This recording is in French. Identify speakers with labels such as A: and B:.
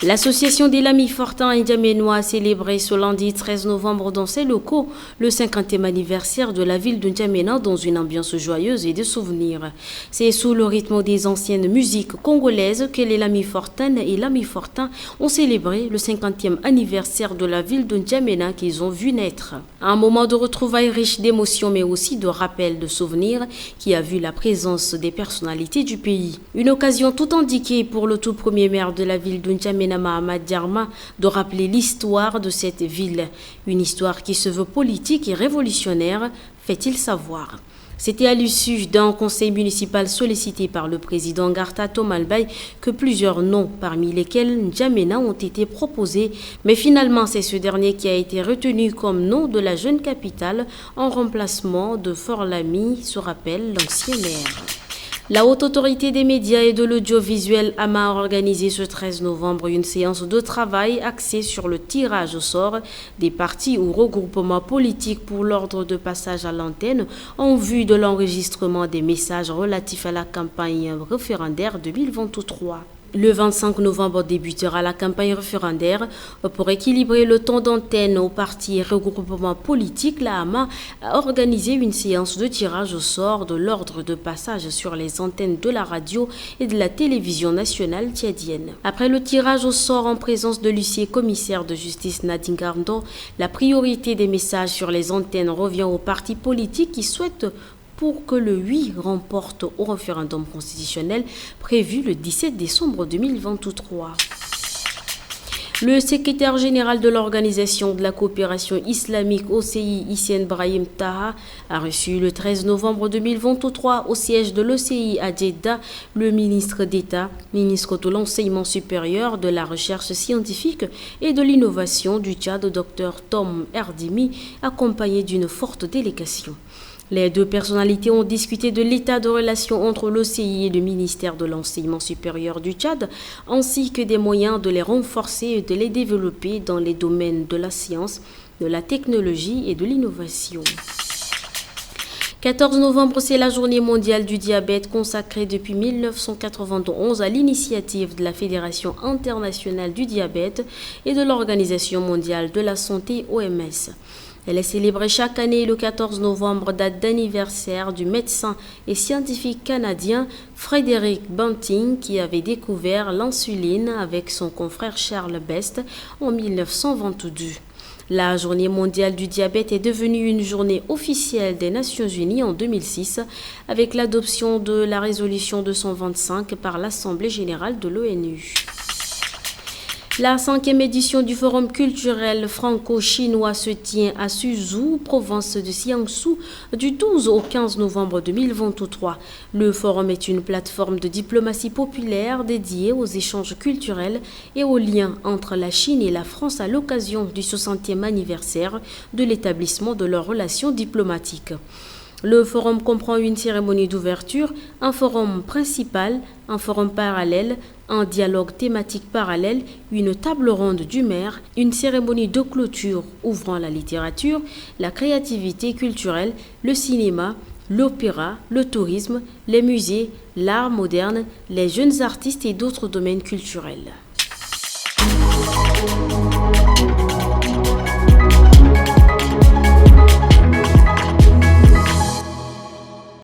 A: L'association des Lamis Fortins N'Djamena a célébré ce lundi 13 novembre dans ses locaux le 50e anniversaire de la ville de N'Djamena dans une ambiance joyeuse et de souvenirs. C'est sous le rythme des anciennes musiques congolaises que les Lamis Fortins et Lamis Fortins ont célébré le 50e anniversaire de la ville de N'Djamena qu'ils ont vu naître. Un moment de retrouvailles riche d'émotions mais aussi de rappels de souvenirs qui a vu la présence des personnalités du pays. Une occasion tout indiquée pour le tout premier maire de la ville de N'Djamena, Mahamat Diarma, de rappeler l'histoire de cette ville. Une histoire qui se veut politique et révolutionnaire, fait-il savoir. C'était à l'issue d'un conseil municipal sollicité par le président Garta Tomalbaye que plusieurs noms, parmi lesquels N'Djamena, ont été proposés. Mais finalement, c'est ce dernier qui a été retenu comme nom de la jeune capitale en remplacement de Fort-Lamy, se rappelle l'ancien maire. La Haute Autorité des médias et de l'audiovisuel AMA a organisé ce 13 novembre une séance de travail axée sur le tirage au sort des partis ou regroupements politiques pour l'ordre de passage à l'antenne en vue de l'enregistrement des messages relatifs à la campagne référendaire 2023. Le 25 novembre débutera la campagne référendaire. Pour équilibrer le temps d'antenne aux partis et regroupements politiques, la AMA a organisé une séance de tirage au sort de l'ordre de passage sur les antennes de la radio et de la télévision nationale tchadienne. Après le tirage au sort en présence de l'huissier commissaire de justice Nadine Gardon, la priorité des messages sur les antennes revient aux partis politiques qui souhaitent pour que le oui remporte au référendum constitutionnel prévu le 17 décembre 2023. Le secrétaire général de l'Organisation de la coopération islamique OCI, Hissène Brahim Taha, a reçu le 13 novembre 2023 au siège de l'OCI à Djeddah le ministre d'État, ministre de l'Enseignement supérieur, de la recherche scientifique et de l'innovation du Tchad, Dr Tom Erdimi, accompagné d'une forte délégation. Les deux personnalités ont discuté de l'état de relation entre l'OCI et le ministère de l'Enseignement supérieur du Tchad, ainsi que des moyens de les renforcer et de les développer dans les domaines de la science, de la technologie et de l'innovation. 14 novembre, c'est la journée mondiale du diabète consacrée depuis 1991 à l'initiative de la Fédération internationale du diabète et de l'Organisation mondiale de la santé OMS. Elle est célébrée chaque année le 14 novembre, date d'anniversaire du médecin et scientifique canadien Frédéric Banting qui avait découvert l'insuline avec son confrère Charles Best en 1922. La journée mondiale du diabète est devenue une journée officielle des Nations Unies en 2006 avec l'adoption de la résolution 225 par l'Assemblée générale de l'ONU. La 5e édition du Forum culturel franco-chinois se tient à Suzhou, province de Jiangsu, du 12 au 15 novembre 2023. Le forum est une plateforme de diplomatie populaire dédiée aux échanges culturels et aux liens entre la Chine et la France à l'occasion du 60e anniversaire de l'établissement de leurs relations diplomatiques. Le forum comprend une cérémonie d'ouverture, un forum principal, un forum parallèle, un dialogue thématique parallèle, une table ronde du maire, une cérémonie de clôture ouvrant la littérature, la créativité culturelle, le cinéma, l'opéra, le tourisme, les musées, l'art moderne, les jeunes artistes et d'autres domaines culturels.